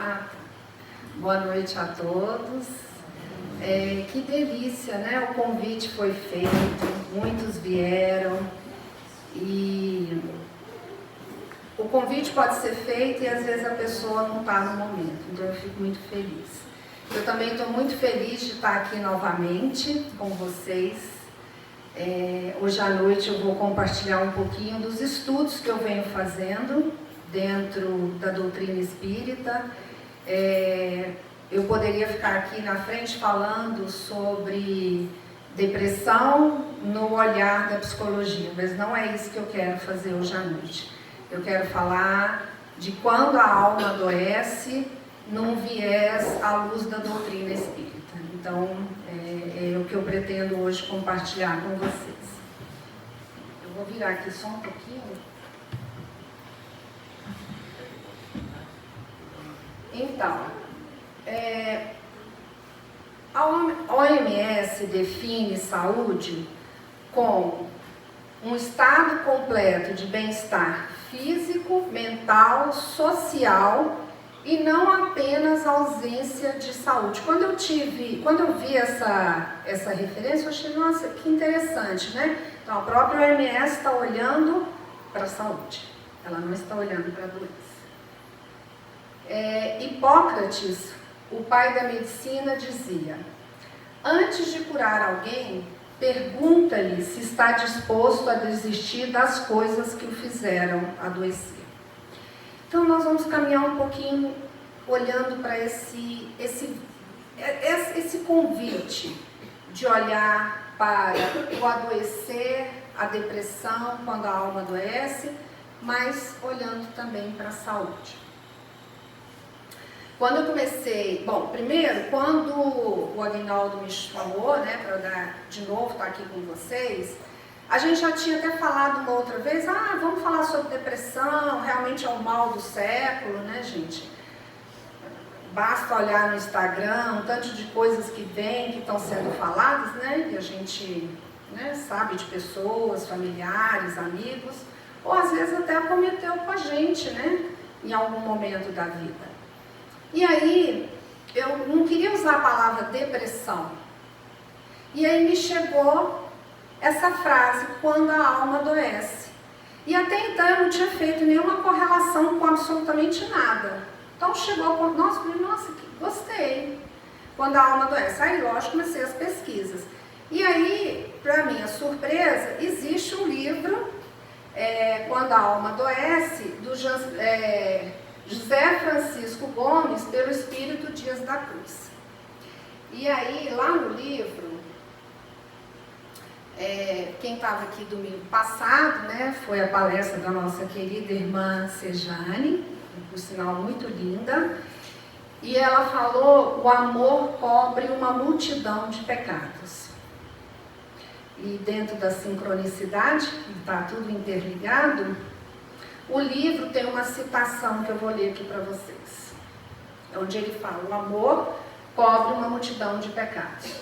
tá. Boa noite a todos. Que delícia, né? O convite foi feito, muitos vieram e o convite pode ser feito e às vezes a pessoa não está no momento, então eu fico muito feliz. Eu também estou muito feliz de estar aqui novamente com vocês. Hoje à noite eu vou compartilhar um pouquinho dos estudos que eu venho fazendo dentro da doutrina espírita. Eu poderia ficar aqui na frente falando sobre depressão no olhar da psicologia, mas não é isso que eu quero fazer hoje à noite. Eu quero falar de quando a alma adoece num viés à luz da doutrina espírita. Então, é o que eu pretendo hoje compartilhar com vocês. Eu vou virar aqui só um pouquinho. Então, a OMS define saúde como um estado completo de bem-estar físico, mental, social e não apenas ausência de saúde. Quando eu vi essa referência, eu achei, nossa, que interessante, né? Então, a própria OMS está olhando para a saúde, ela não está olhando para a doença. Hipócrates, o pai da medicina, dizia: antes de curar alguém, pergunta-lhe se está disposto a desistir das coisas que o fizeram adoecer. Então nós vamos caminhar um pouquinho olhando para esse convite de olhar para o adoecer, a depressão, quando a alma adoece, mas olhando também para a saúde. Quando eu comecei, primeiro, quando o Aguinaldo me chamou, né, para de novo estar aqui com vocês, a gente já tinha até falado uma outra vez, vamos falar sobre depressão, realmente é o mal do século, né, gente? Basta olhar no Instagram, um tanto de coisas que vêm, que estão sendo faladas, né, e a gente, né, sabe de pessoas, familiares, amigos, ou às vezes até acometeu com a gente, né, em algum momento da vida. E aí, eu não queria usar a palavra depressão. E aí me chegou essa frase, quando a alma adoece. E até então eu não tinha feito nenhuma correlação com absolutamente nada. Então chegou, nossa, gostei. Quando a alma adoece. Aí, lógico, comecei as pesquisas. E aí, para minha surpresa, existe um livro, Quando a Alma Adoece, do José Francisco Gomes, pelo Espírito Dias da Cruz. E aí, lá no livro, quem estava aqui domingo passado, né, foi a palestra da nossa querida irmã Sejane, por sinal muito linda, e ela falou: o amor cobre uma multidão de pecados. E dentro da sincronicidade, está tudo interligado, o livro tem uma citação que eu vou ler aqui para vocês, onde ele fala: o amor cobre uma multidão de pecados.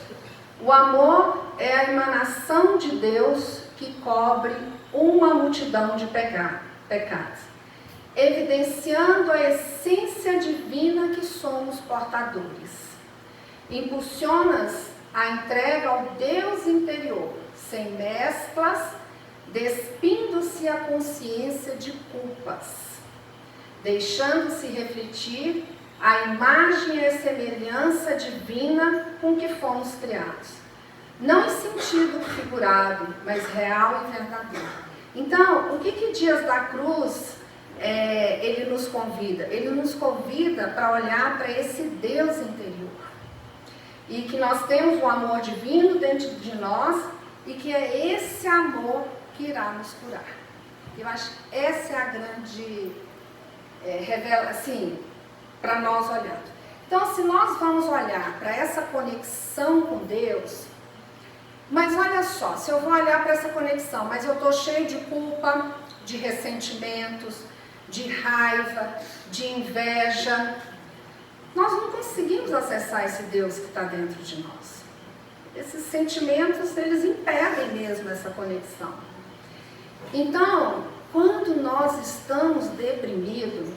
O amor é a emanação de Deus que cobre uma multidão de pecados, evidenciando a essência divina que somos portadores. Impulsiona-nos a entrega ao Deus interior, sem mesclas, despindo-se a consciência de culpas, deixando-se refletir a imagem e a semelhança divina com que fomos criados. Não em sentido figurado, mas real e verdadeiro. Então, o que Dias da Cruz ele nos convida? Ele nos convida para olhar para esse Deus interior. E que nós temos um amor divino dentro de nós e que é esse amor que irá nos curar. Eu acho que essa é a grande revelação, assim, para nós olhando. Então, se nós vamos olhar para essa conexão com Deus, mas olha só, se eu vou olhar para essa conexão, mas eu estou cheio de culpa, de ressentimentos, de raiva, de inveja, nós não conseguimos acessar esse Deus que está dentro de nós. Esses sentimentos, eles impedem mesmo essa conexão. Então, quando nós estamos deprimidos,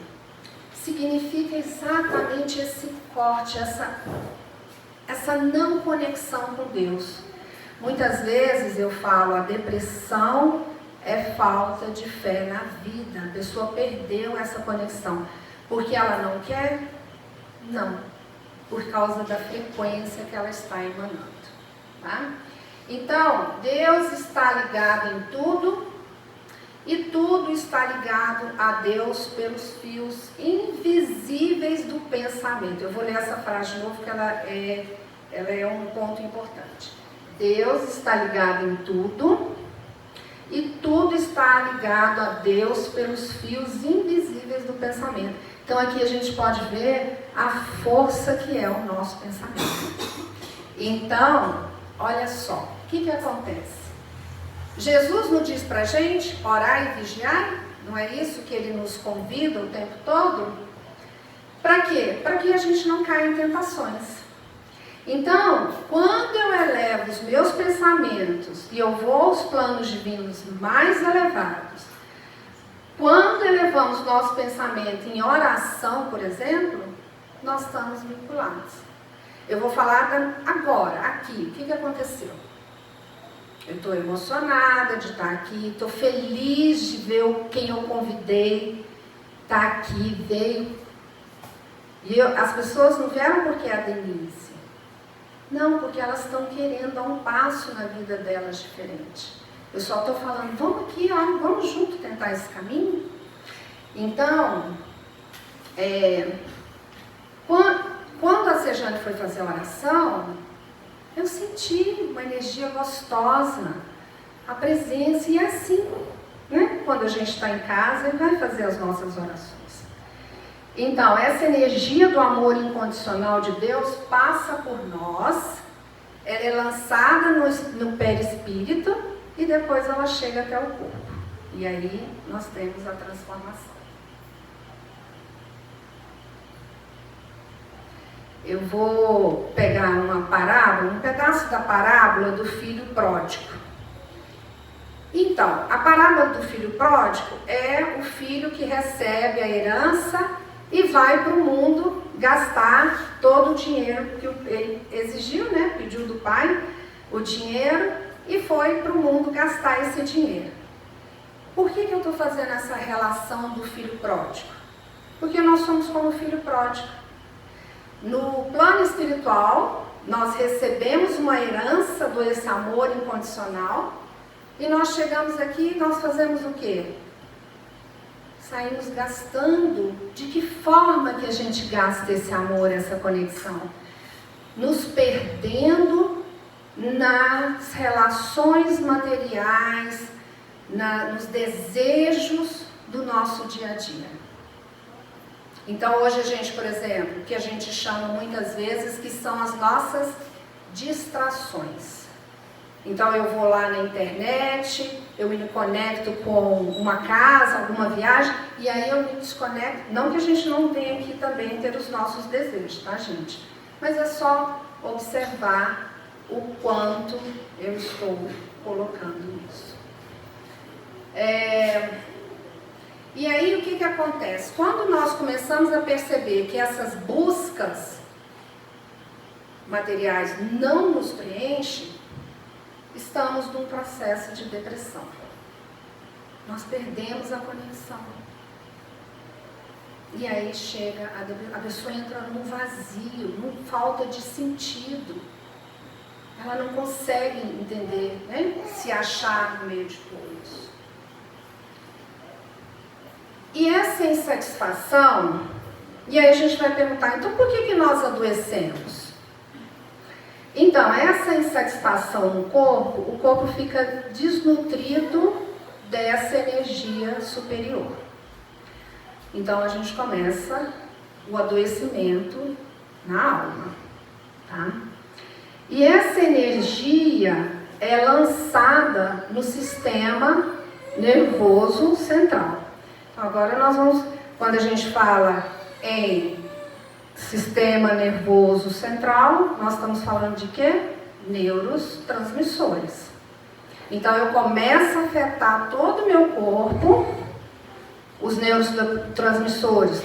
significa exatamente esse corte, essa não conexão com Deus. Muitas vezes eu falo, a depressão é falta de fé na vida. A pessoa perdeu essa conexão. Porque ela não quer? Não. Por causa da frequência que ela está emanando. Tá? Então, Deus está ligado em tudo. E tudo está ligado a Deus pelos fios invisíveis do pensamento. Eu vou ler essa frase de novo, que ela é um ponto importante. Deus está ligado em tudo, e tudo está ligado a Deus pelos fios invisíveis do pensamento. Então aqui a gente pode ver a força que é o nosso pensamento. Então, olha só, o que acontece? Jesus não diz pra gente, orai e vigiai? Não é isso que ele nos convida o tempo todo? Para quê? Para que a gente não caia em tentações. Então, quando eu elevo os meus pensamentos e eu vou aos planos divinos mais elevados, quando elevamos nosso pensamento em oração, por exemplo, nós estamos vinculados. Eu vou falar agora, aqui, o que aconteceu? Eu estou emocionada de estar aqui, estou feliz de ver quem eu convidei, está aqui, veio. E as pessoas não vieram porque é a Denise. Não, porque elas estão querendo dar um passo na vida delas diferente. Eu só estou falando, vamos aqui, ó, vamos junto tentar esse caminho. Então, quando a Sejane foi fazer a oração, eu senti uma energia gostosa, a presença, e é assim, né? Quando a gente está em casa, ele vai fazer as nossas orações. Então, essa energia do amor incondicional de Deus passa por nós, ela é lançada no perispírito e depois ela chega até o corpo. E aí nós temos a transformação. Eu vou pegar uma parábola, um pedaço da parábola do filho pródigo. Então, a parábola do filho pródigo é o filho que recebe a herança e vai para o mundo gastar todo o dinheiro que ele exigiu, né? Pediu do pai o dinheiro e foi para o mundo gastar esse dinheiro. Por que eu estou fazendo essa relação do filho pródigo? Porque nós somos como o filho pródigo. No plano espiritual, nós recebemos uma herança desse amor incondicional e nós chegamos aqui e nós fazemos o quê? Saímos gastando. De que forma que a gente gasta esse amor, essa conexão? Nos perdendo nas relações materiais, nos desejos do nosso dia a dia. Então hoje a gente, por exemplo, que a gente chama muitas vezes que são as nossas distrações. Então eu vou lá na internet, eu me conecto com uma casa, alguma viagem, e aí eu me desconecto. Não que a gente não tenha que também ter os nossos desejos, tá, gente? Mas é só observar o quanto eu estou colocando isso. E aí o que acontece? Quando nós começamos a perceber que essas buscas materiais não nos preenchem, estamos num processo de depressão. Nós perdemos a conexão. E aí chega, a pessoa entra num vazio, numa falta de sentido. Ela não consegue entender, né? Se achar no meio de todos. E essa insatisfação, e aí a gente vai perguntar, então por que nós adoecemos? Então, essa insatisfação no corpo, o corpo fica desnutrido dessa energia superior. Então, a gente começa o adoecimento na alma, tá? E essa energia é lançada no sistema nervoso central. Então, agora nós vamos, quando a gente fala em sistema nervoso central, nós estamos falando de quê? Neurotransmissores. Então eu começo a afetar todo o meu corpo, os neurotransmissores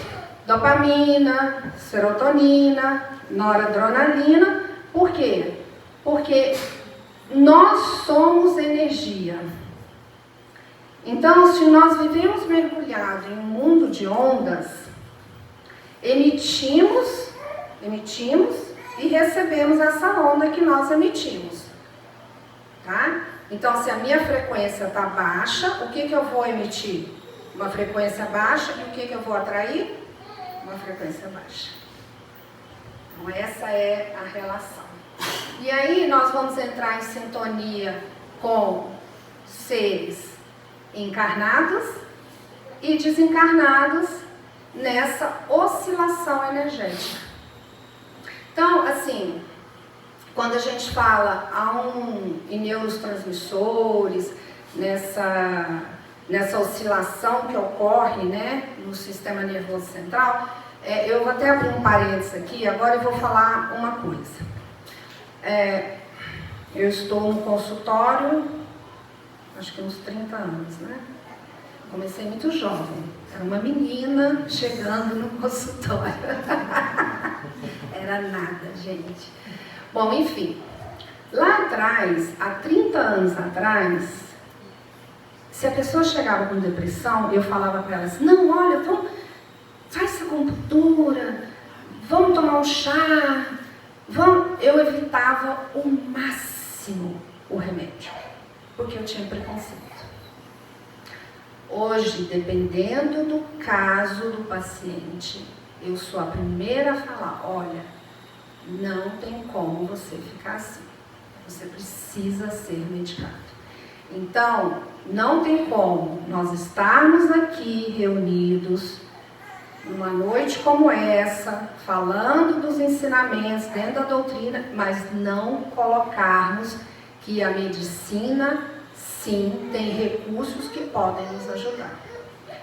dopamina, serotonina, noradrenalina. Por quê? Porque nós somos energia. Então, se nós vivemos mergulhados em um mundo de ondas, emitimos e recebemos essa onda que nós emitimos. Tá? Então, se a minha frequência está baixa, o que eu vou emitir? Uma frequência baixa. E o que eu vou atrair? Uma frequência baixa. Então, essa é a relação. E aí, nós vamos entrar em sintonia com seres encarnados e desencarnados nessa oscilação energética. Então, assim, quando a gente fala em neurotransmissores, nessa oscilação que ocorre, né, no sistema nervoso central, eu vou até abrir um parênteses aqui, agora eu vou falar uma coisa. Eu estou no consultório, acho que uns 30 anos, né? Comecei muito jovem, era uma menina chegando no consultório. Era nada, gente. Bom, enfim, lá atrás, há 30 anos atrás, se a pessoa chegava com depressão, eu falava para ela assim, não, olha, faz acupuntura, vamos tomar um chá, eu evitava o máximo o remédio, porque eu tinha preconceito. Hoje, dependendo do caso do paciente, eu sou a primeira a falar, olha, não tem como você ficar assim, você precisa ser medicado. Então, não tem como nós estarmos aqui reunidos, numa noite como essa, falando dos ensinamentos dentro da doutrina, mas não colocarmos que a medicina, sim, tem recursos que podem nos ajudar.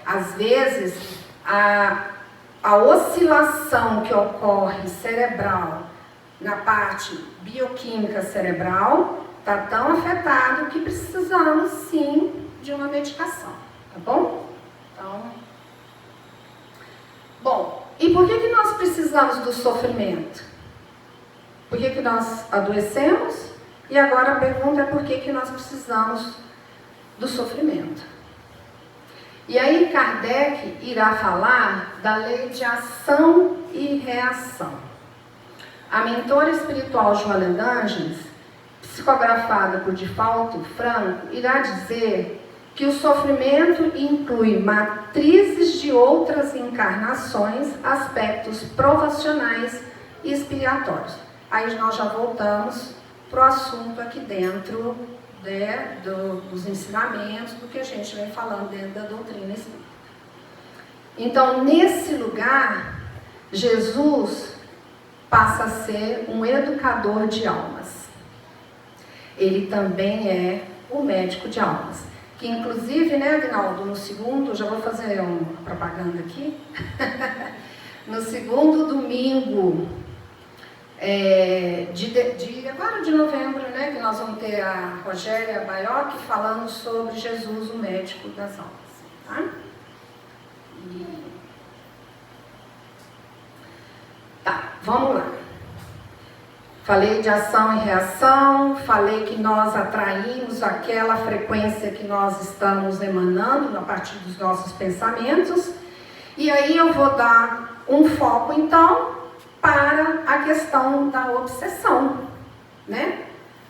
Às vezes, a oscilação que ocorre cerebral, na parte bioquímica cerebral, está tão afetado que precisamos, sim, de uma medicação, tá bom? Então, e por que nós precisamos do sofrimento? Por que nós adoecemos? E agora a pergunta é por que nós precisamos do sofrimento. E aí Kardec irá falar da lei de ação e reação. A mentora espiritual Joana d'Angeles, psicografada por Divaldo Franco, irá dizer que o sofrimento inclui matrizes de outras encarnações, aspectos provacionais e expiatórios. Aí nós já voltamos para o assunto aqui dentro dos ensinamentos, do que a gente vem falando dentro da doutrina espírita. Então, nesse lugar, Jesus passa a ser um educador de almas. Ele também é o médico de almas. Que inclusive, né, Aguinaldo, no segundo, já vou fazer uma propaganda aqui, no segundo domingo agora de novembro, né, que nós vamos ter a Rogéria Baiocchi falando sobre Jesus, o médico das almas. Tá? Tá, vamos lá. Falei de ação e reação, falei que nós atraímos aquela frequência que nós estamos emanando a partir dos nossos pensamentos. E aí eu vou dar um foco, então, para a questão da obsessão, né?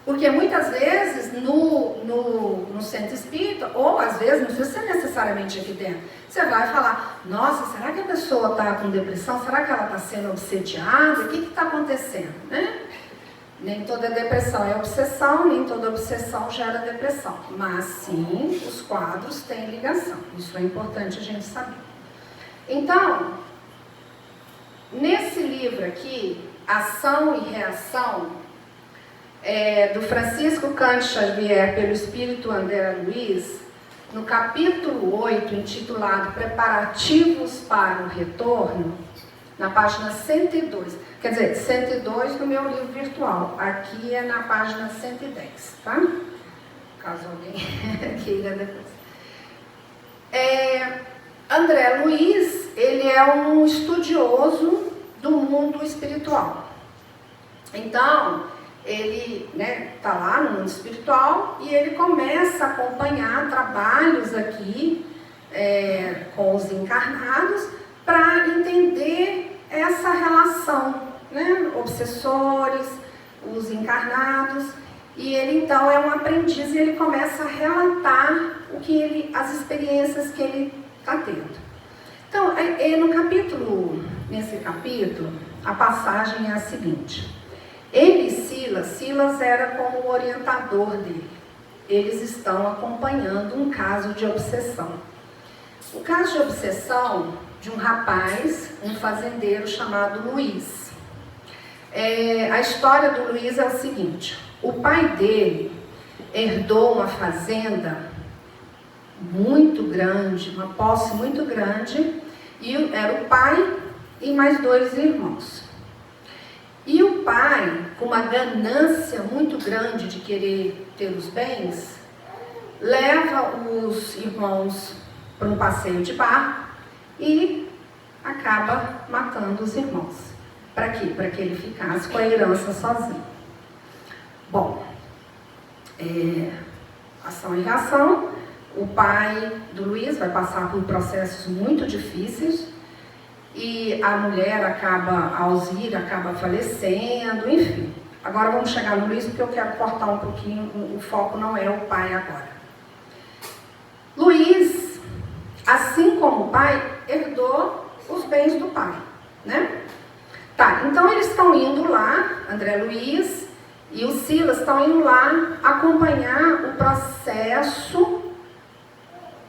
Porque muitas vezes no centro espírita, ou às vezes, não precisa ser necessariamente aqui dentro, você vai falar, nossa, será que a pessoa está com depressão? Será que ela está sendo obsediada? O que está acontecendo, né? Nem toda depressão é obsessão, nem toda obsessão gera depressão. Mas sim, os quadros têm ligação. Isso é importante a gente saber. Então, nesse livro aqui, Ação e Reação, do Francisco Cândido Xavier, pelo Espírito André Luiz, no capítulo 8, intitulado Preparativos para o Retorno, na página 102, quer dizer, 102 no meu livro virtual, aqui é na página 110, tá? Caso alguém queira depois. André Luiz, ele é um estudioso do mundo espiritual. Então, ele tá lá no mundo espiritual e ele começa a acompanhar trabalhos aqui com os encarnados para entender essa relação, obsessores, os encarnados. E ele então é um aprendiz e ele começa a relatar as experiências que ele está tendo. Então, nesse capítulo, a passagem é a seguinte. Ele e Silas era como o orientador dele. Eles estão acompanhando um caso de obsessão. O caso de obsessão de um rapaz, um fazendeiro chamado Luiz. A história do Luiz é o seguinte: o pai dele herdou uma fazenda muito grande, uma posse muito grande, e era o pai e mais 2 irmãos. E o pai, com uma ganância muito grande de querer ter os bens, leva os irmãos para um passeio de barco e acaba matando os irmãos. Para quê? Para que ele ficasse com a herança sozinho. Bom, ação e reação. O pai do Luiz vai passar por processos muito difíceis e a mulher a Alzira acaba falecendo, enfim. Agora vamos chegar no Luiz porque eu quero cortar um pouquinho, o foco não é o pai agora. Luiz, assim como o pai, herdou os bens do pai, Tá, então eles estão indo lá, André Luiz e o Silas estão indo lá acompanhar o processo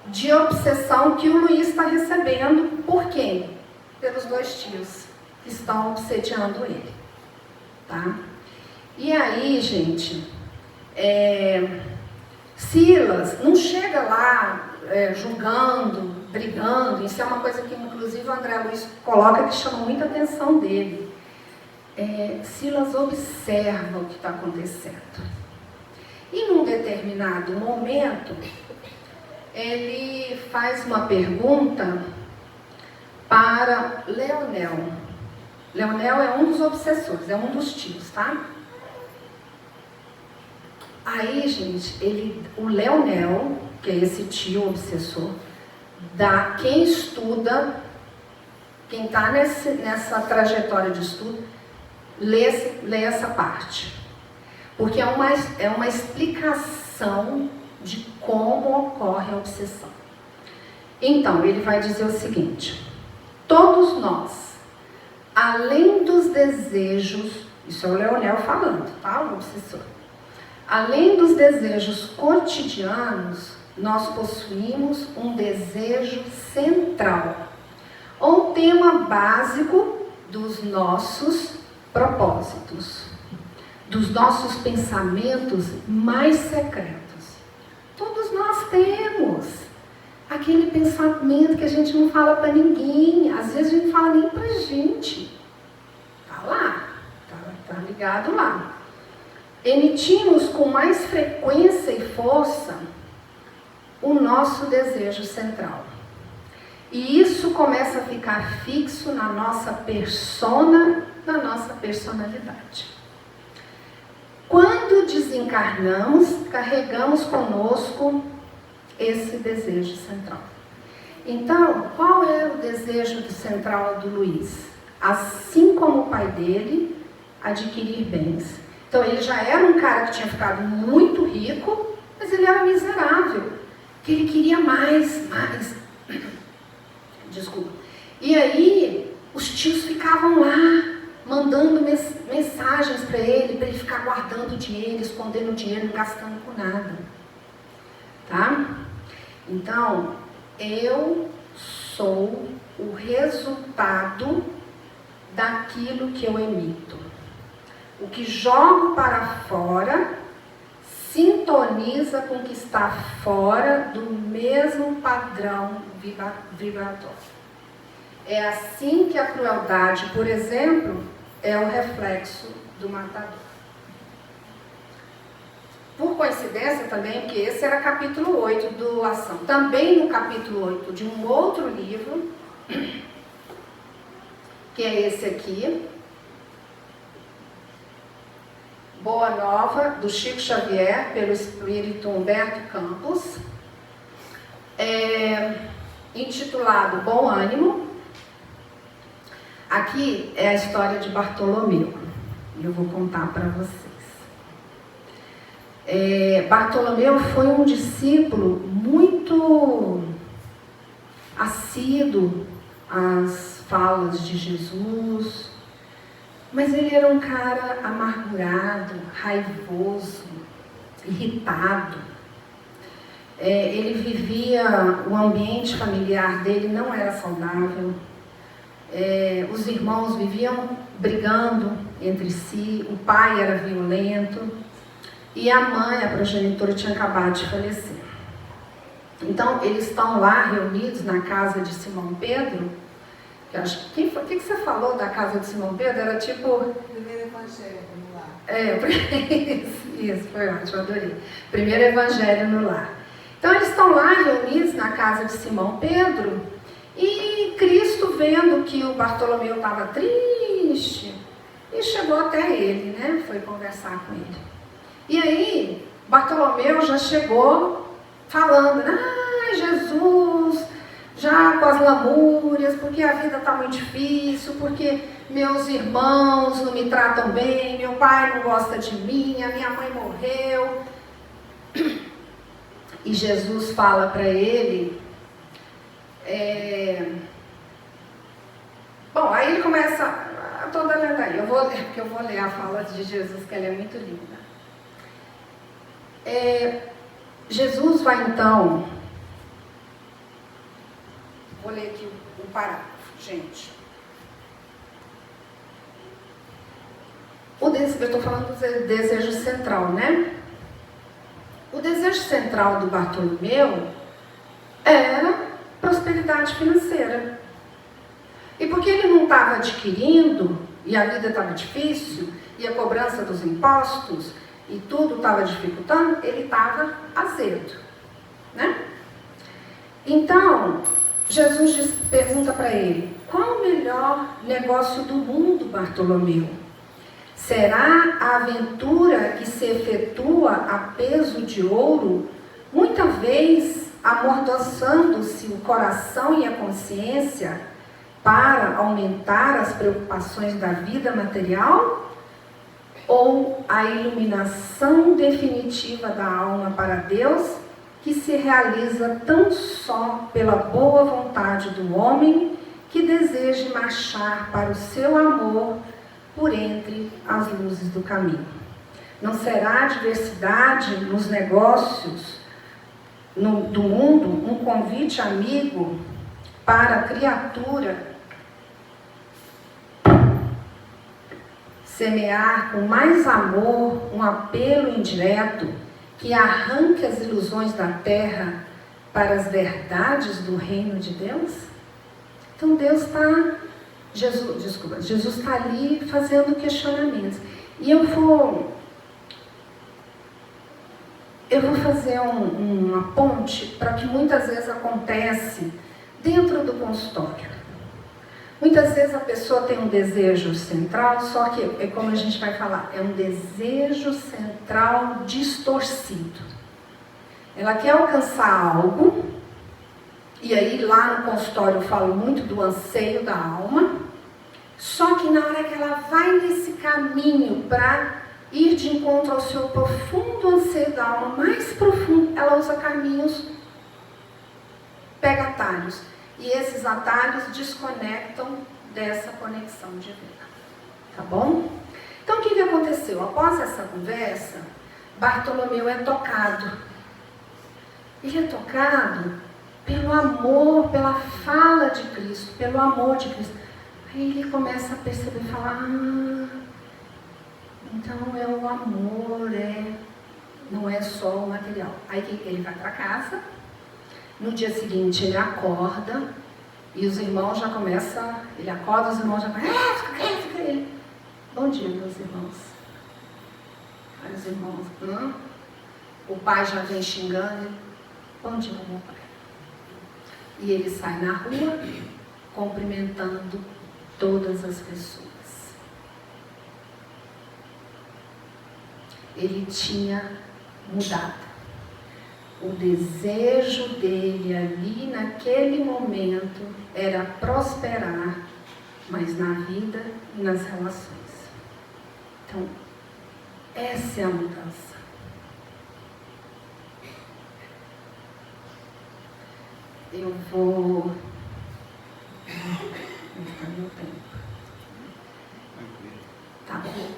de obsessão que o Luiz está recebendo. Por quem? Pelos 2 tios que estão obsediando ele, tá? E aí, gente, Silas não chega lá julgando, brigando. Isso é uma coisa que inclusive o André Luiz coloca que chama muita atenção dele. Silas observa o que está acontecendo. E num determinado momento, ele faz uma pergunta para Leonel. Leonel é um dos obsessores, é um dos tios, tá? Aí, gente, o Leonel, que é esse tio obsessor, quem estuda, quem está nessa trajetória de estudo, lê essa parte. Porque é uma explicação de como ocorre a obsessão. Então, ele vai dizer o seguinte: todos nós, além dos desejos, isso é o Leonel falando, tá? O obsessor. Além dos desejos cotidianos, nós possuímos um desejo central, ou tema básico dos nossos propósitos, dos nossos pensamentos mais secretos. Todos nós temos aquele pensamento que a gente não fala para ninguém, às vezes a gente não fala nem pra gente. Tá lá, tá ligado lá. Emitimos com mais frequência e força o nosso desejo central. E isso começa a ficar fixo na nossa persona, na nossa personalidade. Quando desencarnamos, carregamos conosco esse desejo central. Então, qual é o desejo central do Luiz? Assim como o pai dele, adquirir bens. Então, ele já era um cara que tinha ficado muito rico, mas ele era miserável, que ele queria mais. Desculpa. E aí, os tios ficavam lá, mandando mensagens para ele ficar guardando dinheiro, escondendo dinheiro, não gastando com nada. Tá? Então, eu sou o resultado daquilo que eu emito. O que jogo para fora sintoniza com o que está fora do mesmo padrão vibratório. É assim que a crueldade, por exemplo, é o reflexo do matador. Por coincidência também, porque esse era capítulo 8 do Ação. Também no capítulo 8 de um outro livro, que é esse aqui. Boa Nova, do Chico Xavier, pelo espírito Humberto Campos, intitulado Bom Ânimo. Aqui é a história de Bartolomeu, e eu vou contar para vocês. Bartolomeu foi um discípulo muito assíduo às falas de Jesus, mas ele era um cara amargurado, raivoso, irritado. Ele vivia, o ambiente familiar dele não era saudável. Os irmãos viviam brigando entre si, o pai era violento e a mãe, a progenitora, tinha acabado de falecer. Então, eles estão lá reunidos na casa de Simão Pedro. Eu acho que o que você falou da casa de Simão Pedro? Era tipo... Primeiro evangelho no lar. Isso, foi ótimo, adorei. Primeiro evangelho no lar. Então, eles estão lá reunidos na casa de Simão Pedro e Cristo, vendo que o Bartolomeu estava triste, e chegou até ele, né? Foi conversar com ele. E aí, Bartolomeu já chegou falando, Jesus, já com as lamúrias, porque a vida está muito difícil, porque meus irmãos não me tratam bem, meu pai não gosta de mim, a minha mãe morreu. E Jesus fala para ele, bom, aí ele começa toda a lenda aí, porque eu vou ler a fala de Jesus, que ela é muito linda. Jesus vai então, vou ler aqui o parágrafo, gente. Eu estou falando do desejo central, né? O desejo central do Bartolomeu era prosperidade financeira. E porque ele não estava adquirindo, e a vida estava difícil, e a cobrança dos impostos, e tudo estava dificultando, ele estava azedo, né? Então, Jesus pergunta para ele, qual o melhor negócio do mundo, Bartolomeu? Será a aventura que se efetua a peso de ouro, muita vez amordaçando-se o coração e a consciência para aumentar as preocupações da vida material? Ou a iluminação definitiva da alma para Deus, que se realiza tão só pela boa vontade do homem que deseje marchar para o seu amor por entre as luzes do caminho? Não será a diversidade nos negócios do mundo um convite amigo para a criatura semear com mais amor um apelo indireto que arranque as ilusões da terra para as verdades do reino de Deus? Então Jesus está ali fazendo questionamentos. E eu vou fazer uma ponte para que muitas vezes acontece dentro do consultório. Muitas vezes a pessoa tem um desejo central, só que é como a gente vai falar, é um desejo central distorcido. Ela quer alcançar algo, e aí lá no consultório eu falo muito do anseio da alma, só que na hora que ela vai nesse caminho para ir de encontro ao seu profundo anseio da alma, mais profundo, ela usa caminhos, pega atalhos. E esses atalhos desconectam dessa conexão divina. Tá bom? Então, o que aconteceu? Após essa conversa, Bartolomeu é tocado. Ele é tocado pelo amor, pela fala de Cristo, pelo amor de Cristo. Aí ele começa a perceber, falar, então é o amor, não é só o material. Aí ele vai para casa. No dia seguinte ele acorda e os irmãos já começam, ele acorda, os irmãos já começam, fica ele. Bom dia, meus irmãos. Aí os irmãos, o pai já vem xingando, bom dia, meu pai. E ele sai na rua, cumprimentando todas as pessoas. Ele tinha mudado. O desejo dele ali, naquele momento, era prosperar, mas na vida e nas relações. Então, essa é a mudança. Eu vou... meu tempo. Tá bom.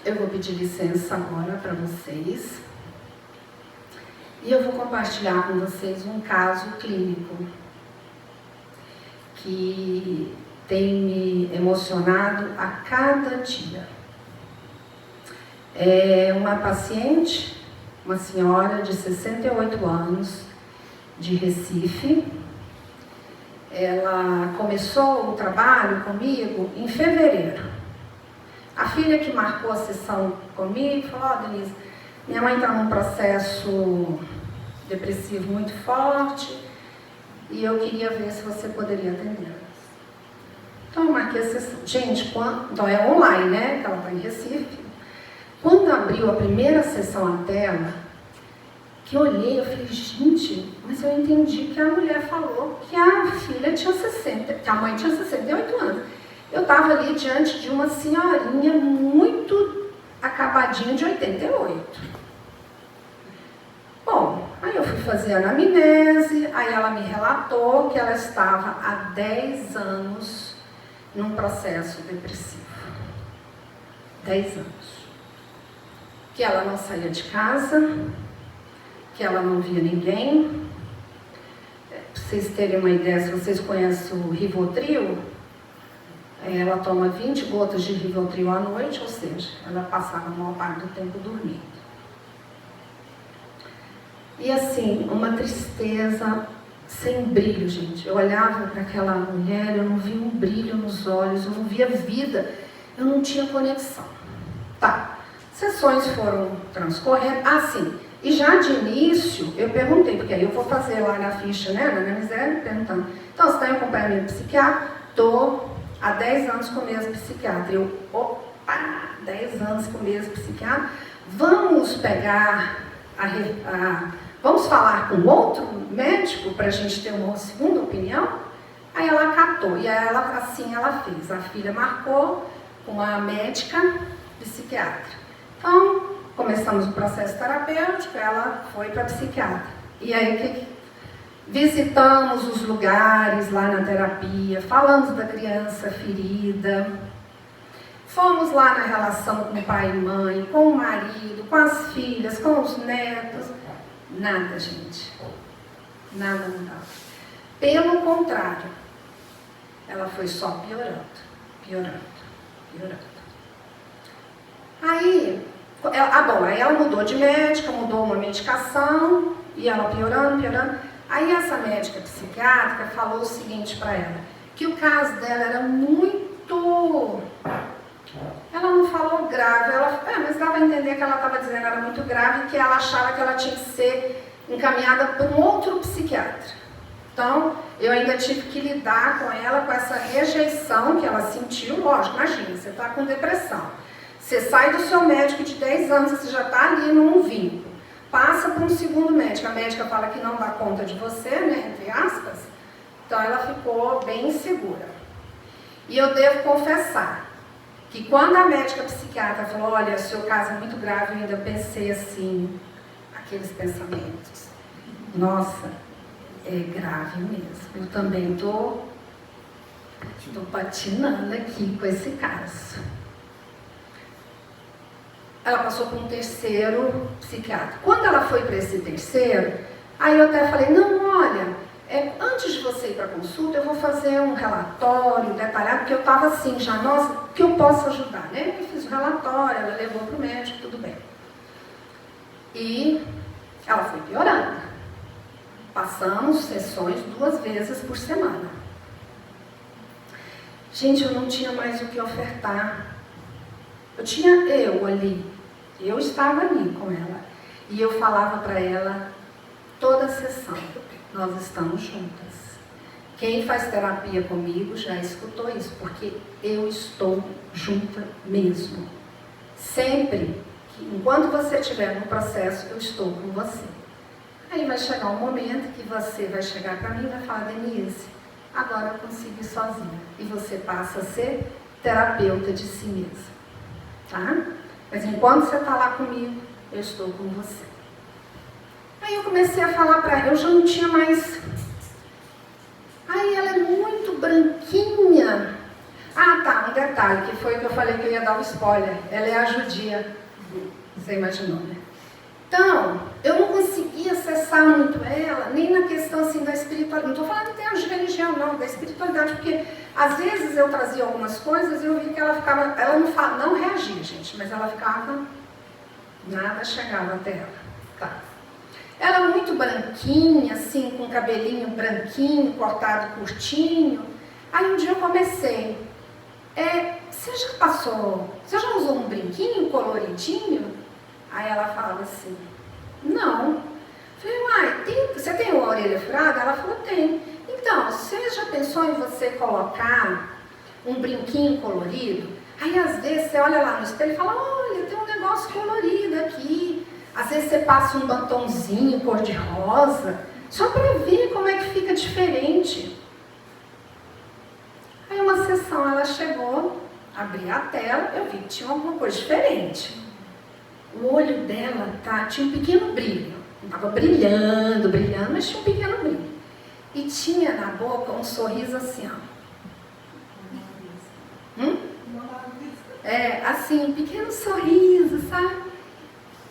Eu vou pedir licença agora para vocês. E eu vou compartilhar com vocês um caso clínico que tem me emocionado a cada dia. É uma paciente, uma senhora de 68 anos, de Recife. Ela começou o trabalho comigo em fevereiro. A filha que marcou a sessão comigo falou: Denise, minha mãe está num processo depressivo muito forte e eu queria ver se você poderia atender. Então eu marquei a sessão. Gente, então é online, né? Ela está em Recife. Quando abriu a primeira sessão à tela, que eu olhei, eu falei, gente, mas eu entendi que a mulher falou que a filha tinha 60, que a mãe tinha 68 anos. Eu estava ali diante de uma senhorinha muito acabadinha de 88. Bom, aí eu fui fazer a anamnese, aí ela me relatou que ela estava há 10 anos num processo depressivo. 10 anos. Que ela não saía de casa, que ela não via ninguém. Para vocês terem uma ideia, se vocês conhecem o Rivotril, ela toma 20 gotas de Rivotril à noite, ou seja, ela passava a maior parte do tempo dormindo. E assim, uma tristeza sem brilho, gente. Eu olhava para aquela mulher, eu não via um brilho nos olhos, eu não via vida, eu não tinha conexão. Tá, sessões foram transcorrendo, sim. E já de início, eu perguntei, porque aí eu vou fazer lá na ficha, né, na minha miséria, perguntando, então, você está em acompanhamento psiquiátrico? Estou há 10 anos com o mesmo psiquiatra. Eu, opa, 10 anos com o mesmo psiquiatra, vamos pegar, vamos falar com outro médico para a gente ter uma segunda opinião? Aí ela catou, e aí assim ela fez. A filha marcou com a médica psiquiatra. Então, começamos o processo terapêutico, ela foi para a psiquiatra. E aí, visitamos os lugares lá na terapia, falamos da criança ferida, fomos lá na relação com o pai e mãe, com o marido, com as filhas, com os netos. Nada, gente. Nada mudava. Pelo contrário, ela foi só piorando, piorando, piorando. Aí ela mudou de médica, mudou uma medicação, e ela piorando, piorando. Aí essa médica psiquiátrica falou o seguinte para ela, que o caso dela era muito... Ela não falou grave, mas dava a entender que ela estava dizendo que era muito grave e que ela achava que ela tinha que ser encaminhada por um outro psiquiatra. Então, eu ainda tive que lidar com ela, com essa rejeição que ela sentiu. Lógico, imagina, você está com depressão. Você sai do seu médico de 10 anos, você já está ali num vínculo. Passa para um segundo médico. A médica fala que não dá conta de você, né, entre aspas. Então, ela ficou bem insegura. E eu devo confessar que quando a médica psiquiatra falou, olha, seu caso é muito grave, eu ainda pensei assim, aqueles pensamentos. Nossa, é grave mesmo. Eu também estou patinando aqui com esse caso. Ela passou por um terceiro psiquiatra. Quando ela foi para esse terceiro, aí eu até falei, não, olha, antes de você ir para a consulta, eu vou fazer um relatório detalhado, porque eu estava assim, já, nossa, que eu posso ajudar, né? Eu fiz o relatório, ela levou para o médico, tudo bem. E ela foi piorando. Passamos sessões 2 vezes por semana. Gente, eu não tinha mais o que ofertar. Eu estava ali com ela. E eu falava para ela toda a sessão, nós estamos juntas. Quem faz terapia comigo já escutou isso, porque eu estou junta mesmo. Sempre, enquanto você estiver no processo, eu estou com você. Aí vai chegar um momento que você vai chegar para mim e vai falar, Denise, agora eu consigo ir sozinha. E você passa a ser terapeuta de si mesma. Tá? Mas enquanto você está lá comigo, eu estou com você. Aí eu comecei a falar para ela, eu já não tinha mais... Aí ela é muito branquinha. Ah, tá, um detalhe, que foi o que eu falei que eu ia dar um spoiler. Ela é a judia. Você imaginou, né? Então, eu não conseguia acessar muito ela, nem na questão assim da espiritualidade. Não estou falando em termos de religião, não, da espiritualidade, porque às vezes eu trazia algumas coisas e eu vi que ela ficava, ela não reagia, gente, mas ela ficava, nada chegava até ela. Tá. Ela é muito branquinha, assim, com cabelinho branquinho, cortado curtinho. Aí um dia eu comecei, você já usou um brinquinho coloridinho? Aí ela falava assim, não. Falei, uai, você tem uma orelha furada? Ela falou, tem. Então, você já pensou em você colocar um brinquinho colorido? Aí às vezes você olha lá no espelho e fala, olha, tem um negócio colorido aqui. Às vezes você passa um batonzinho cor-de-rosa, só para ver como é que fica diferente. Aí uma sessão ela chegou, abri a tela, eu vi que tinha alguma coisa diferente. O olho dela tinha um pequeno brilho. Não estava brilhando, mas tinha um pequeno brilho. E tinha na boca um sorriso assim, ó. Assim, um pequeno sorriso, sabe?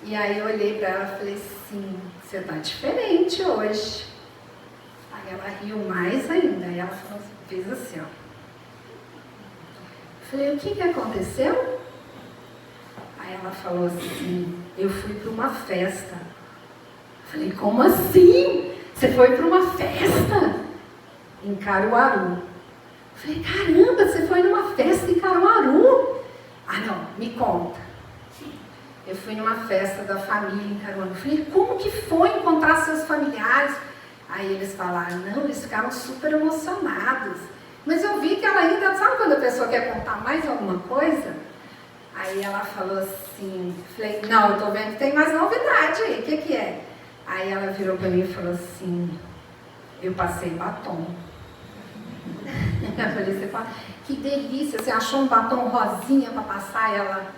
E aí eu olhei para ela e falei assim, você tá diferente hoje. Aí ela riu mais ainda. Aí ela fez assim, ó. Falei, o que aconteceu? Aí ela falou assim, eu fui para uma festa. Falei, como assim? Você foi para uma festa? Em Caruaru. Falei, caramba, você foi numa festa em Caruaru? Ah, não, me conta. Eu fui numa festa da família em Caruaru. Falei, como que foi encontrar seus familiares? Aí eles falaram, não, eles ficaram super emocionados. Mas eu vi que ela ainda, sabe quando a pessoa quer contar mais alguma coisa? Aí ela falou assim, falei, não, eu tô vendo que tem mais novidade aí, o que é? Aí ela virou para mim e falou assim, eu passei batom. Eu falei, que delícia, você achou um batom rosinha para passar? Ela,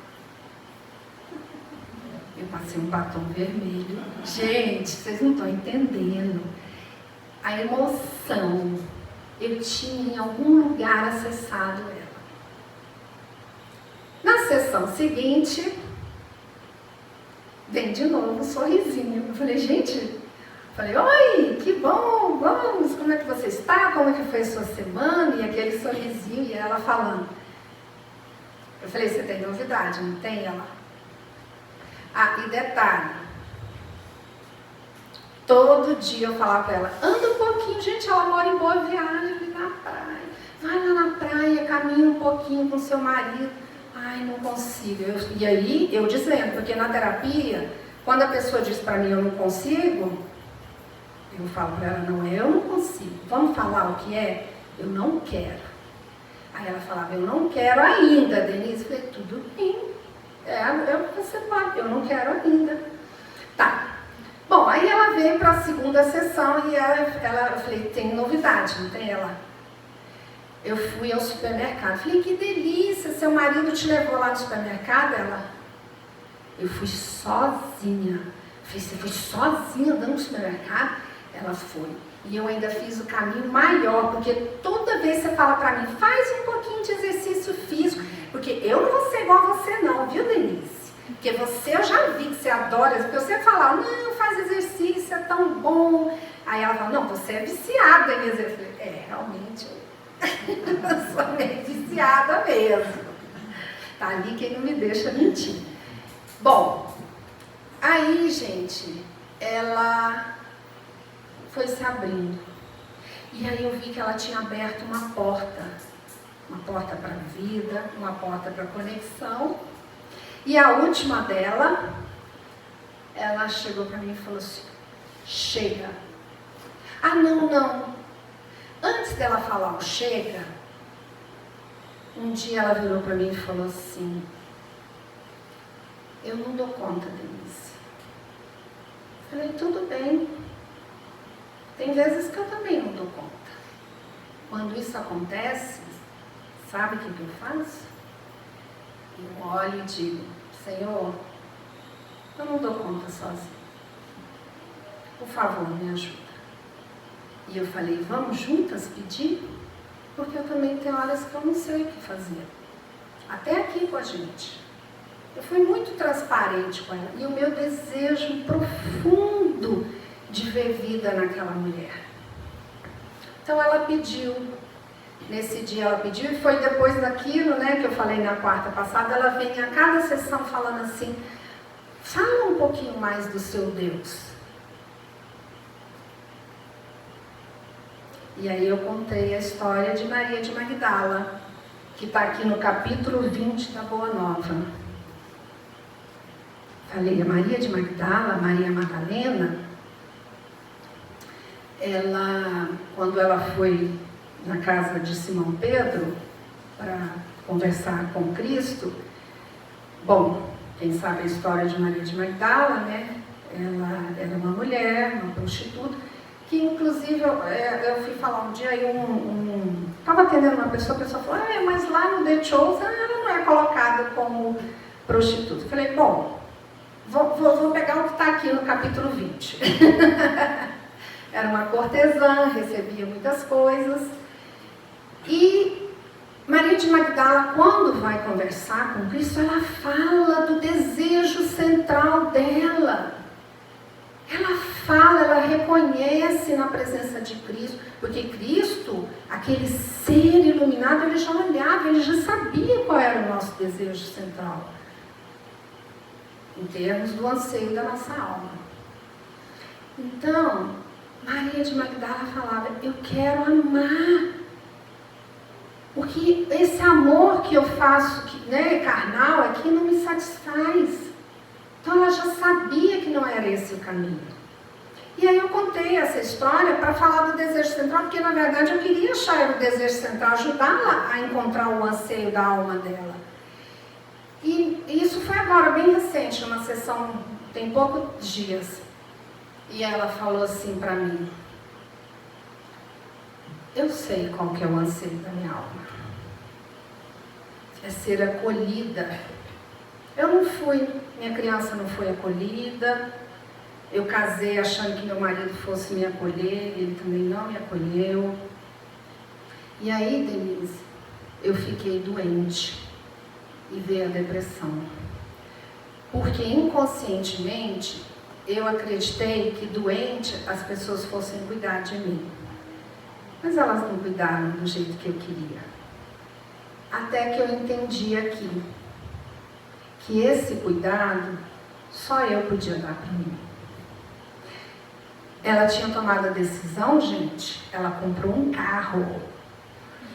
eu passei um batom vermelho. Gente, vocês não estão entendendo. A emoção, eu tinha em algum lugar acessado ela. Na sessão seguinte, vem de novo um sorrisinho. Eu falei, gente, oi, que bom, vamos, como é que você está? Como é que foi a sua semana? E aquele sorrisinho, e ela falando. Eu falei, você tem novidade, não tem? Ela, e detalhe, todo dia eu falava para ela, anda um pouquinho, gente, ela mora em Boa Viagem, na praia. Vai lá na praia, caminha um pouquinho com seu marido. Ai, não consigo. E aí, eu dizendo, porque na terapia, quando a pessoa diz para mim, eu não consigo, eu falo para ela, não, eu não consigo. Vamos falar o que é? Eu não quero. Aí ela falava, eu não quero ainda, Denise. Eu falei, tudo bem. Você vai, eu não quero ainda. Tá. Bom, aí ela veio para a segunda sessão e eu falei, tem novidade, não tem? Ela, eu fui ao supermercado. Falei, que delícia, seu marido te levou lá no supermercado? Ela, eu fui sozinha. Falei, você foi sozinha andando no supermercado? Ela foi. E eu ainda fiz o caminho maior, porque toda vez você fala para mim, faz um pouquinho de exercício físico, porque eu não vou ser igual a você não, viu, Denise? Porque você, eu já vi que você adora, porque você fala, não, faz exercício, é tão bom. Aí ela fala, não, você é viciada em exercício. Eu falei, realmente, eu sou meio viciada mesmo. Tá ali quem não me deixa mentir. Bom, aí, gente, ela foi se abrindo. E aí eu vi que ela tinha aberto uma porta para a vida, uma porta para a conexão. E a última dela, ela chegou para mim e falou assim, chega. Ah, não. Antes dela falar o chega, um dia ela virou para mim e falou assim: eu não dou conta, Denise. Falei, tudo bem. Tem vezes que eu também não dou conta. Quando isso acontece, sabe o que eu faço? Eu olho e digo: Senhor, eu não dou conta sozinha. Por favor, me ajuda. E eu falei, vamos juntas pedir? Porque eu também tenho horas que eu não sei o que fazer. Até aqui com a gente. Eu fui muito transparente com ela. E o meu desejo profundo de ver vida naquela mulher. Então ela pediu. Nesse dia ela pediu, e foi depois daquilo, né, que eu falei na quarta passada, ela vem a cada sessão falando assim: fala um pouquinho mais do seu Deus. E aí eu contei a história de Maria de Magdala, que está aqui no capítulo 20 da Boa Nova. Falei, a Maria de Magdala, Maria Madalena, ela, quando ela foi na casa de Simão Pedro para conversar com Cristo, bom, quem sabe a história de Maria de Magdala, né? Ela era uma mulher, uma prostituta, que inclusive eu fui falar um dia, estava atendendo uma pessoa, a pessoa falou, mas lá no The Chosen ela não é colocada como prostituta. Eu falei, bom, vou pegar o que está aqui no capítulo 20. Era uma cortesã, recebia muitas coisas. E Maria de Magdala, quando vai conversar com Cristo, ela fala do desejo central dela. Ela fala, ela reconhece na presença de Cristo, porque Cristo, aquele ser iluminado, ele já olhava, ele já sabia qual era o nosso desejo central, em termos do anseio da nossa alma. Então, Maria de Magdala falava, eu quero amar. Porque esse amor que eu faço, né, carnal, aqui não me satisfaz. Então ela já sabia que não era esse o caminho. E aí eu contei essa história para falar do desejo central, porque na verdade eu queria achar o desejo central, ajudá-la a encontrar o anseio da alma dela. E isso foi agora, bem recente, uma sessão, tem poucos dias. E ela falou assim para mim, eu sei qual que é o anseio da minha alma. É ser acolhida. Eu não fui, minha criança não foi acolhida. Eu casei achando que meu marido fosse me acolher, ele também não me acolheu. E aí, Denise, eu fiquei doente e veio a depressão. Porque inconscientemente eu acreditei que doente as pessoas fossem cuidar de mim. Mas elas não cuidaram do jeito que eu queria. Até que eu entendi aqui que esse cuidado só eu podia dar para mim. Ela tinha tomado a decisão, gente, ela comprou um carro.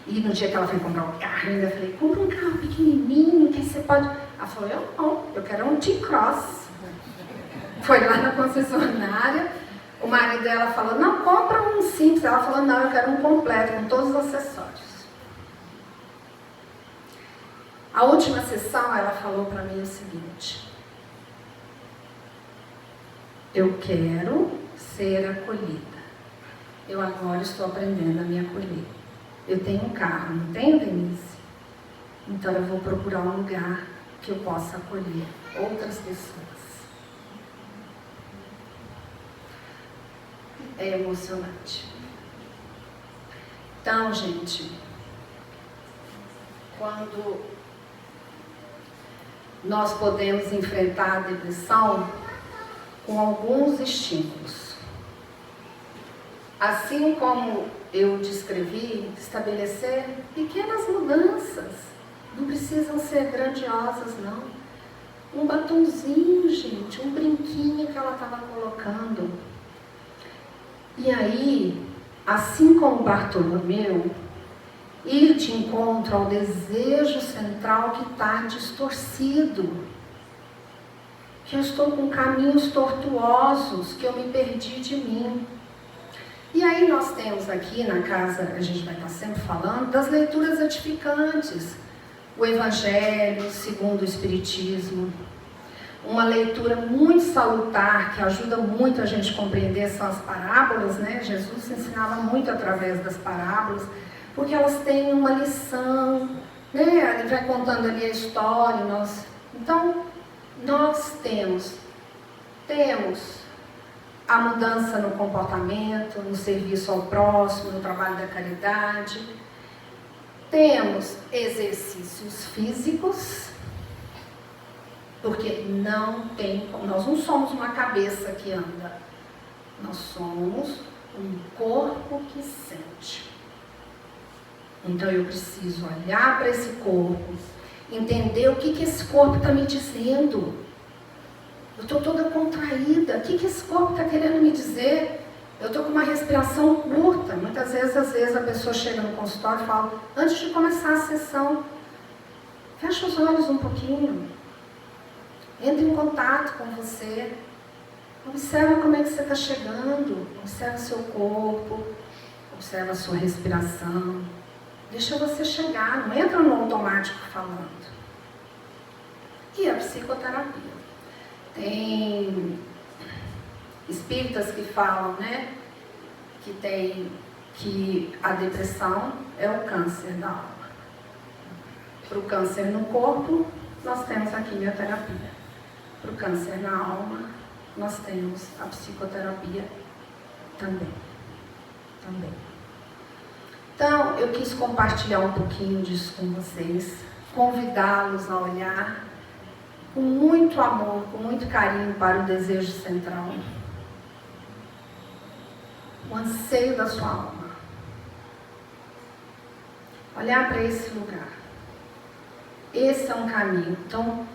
E no dia que ela foi comprar um carro, eu ainda falei, compra um carro pequenininho, que você pode... Ela falou, eu não, eu quero um T-Cross. Foi lá na concessionária, o marido dela falou, não, compra um simples. Ela falou, não, eu quero um completo, com todos os acessórios. A última sessão, ela falou para mim o seguinte, eu quero ser acolhida. Eu agora estou aprendendo a me acolher. Eu tenho um carro, não tenho, Denise? Então eu vou procurar um lugar que eu possa acolher outras pessoas. É emocionante. Então, gente, quando nós podemos enfrentar a depressão com alguns estímulos. Assim como eu descrevi, estabelecer pequenas mudanças. Não precisam ser grandiosas, não. Um batonzinho, gente, um brinquinho que ela estava colocando. E aí, assim como Bartolomeu, ir de encontro ao desejo central que está distorcido. Que eu estou com caminhos tortuosos, que eu me perdi de mim. E aí nós temos aqui na casa, a gente vai estar sempre falando, das leituras edificantes. O Evangelho segundo o Espiritismo. Uma leitura muito salutar, que ajuda muito a gente a compreender, são as parábolas, né? Jesus ensinava muito através das parábolas, porque elas têm uma lição, né? Ele vai contando ali a história. Então, nós temos a mudança no comportamento, no serviço ao próximo, no trabalho da caridade. Temos exercícios físicos, porque nós não somos uma cabeça que anda, nós somos um corpo que sente. Então eu preciso olhar para esse corpo, entender o que esse corpo está me dizendo. Eu estou toda contraída, o que esse corpo está querendo me dizer? Eu estou com uma respiração curta. Muitas vezes, a pessoa chega no consultório e fala, antes de começar a sessão, fecha os olhos um pouquinho, entre em contato com você, observa como é que você está chegando, observa seu corpo, observa a sua respiração, deixa você chegar, não entra no automático falando. E a psicoterapia. Tem espíritas que falam, né, que a depressão é o câncer da alma. Para o câncer no corpo, nós temos a quimioterapia. Para o câncer na alma, nós temos a psicoterapia também. Então, eu quis compartilhar um pouquinho disso com vocês, convidá-los a olhar com muito amor, com muito carinho para o desejo central, o anseio da sua alma. Olhar para esse lugar. Esse é um caminho. Então,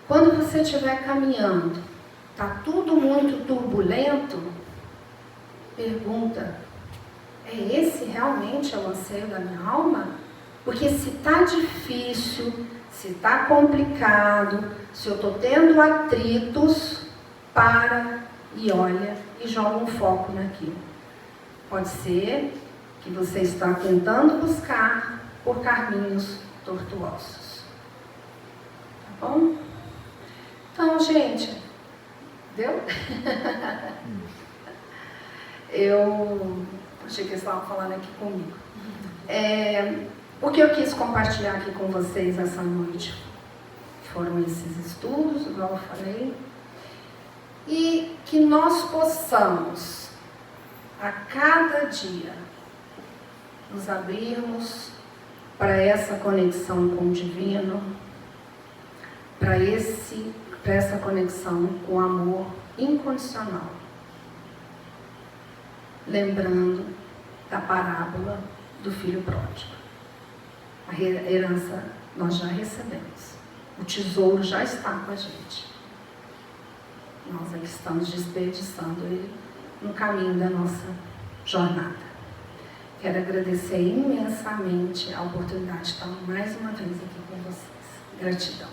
quando você estiver caminhando, está tudo muito turbulento, pergunta, esse realmente é o anseio da minha alma? Porque se está difícil, se está complicado, se eu estou tendo atritos, para e olha e joga um foco naquilo. Pode ser que você está tentando buscar por caminhos tortuosos. Tá bom? Então, gente, deu? Eu achei que eles estavam falando aqui comigo. O que eu quis compartilhar aqui com vocês essa noite foram esses estudos, igual eu falei, e que nós possamos, a cada dia, nos abrirmos para essa conexão com o divino, para essa conexão com o amor incondicional. Lembrando da parábola do filho pródigo. A herança nós já recebemos. O tesouro já está com a gente. Nós é que estamos desperdiçando ele no caminho da nossa jornada. Quero agradecer imensamente a oportunidade de estar mais uma vez aqui com vocês. Gratidão.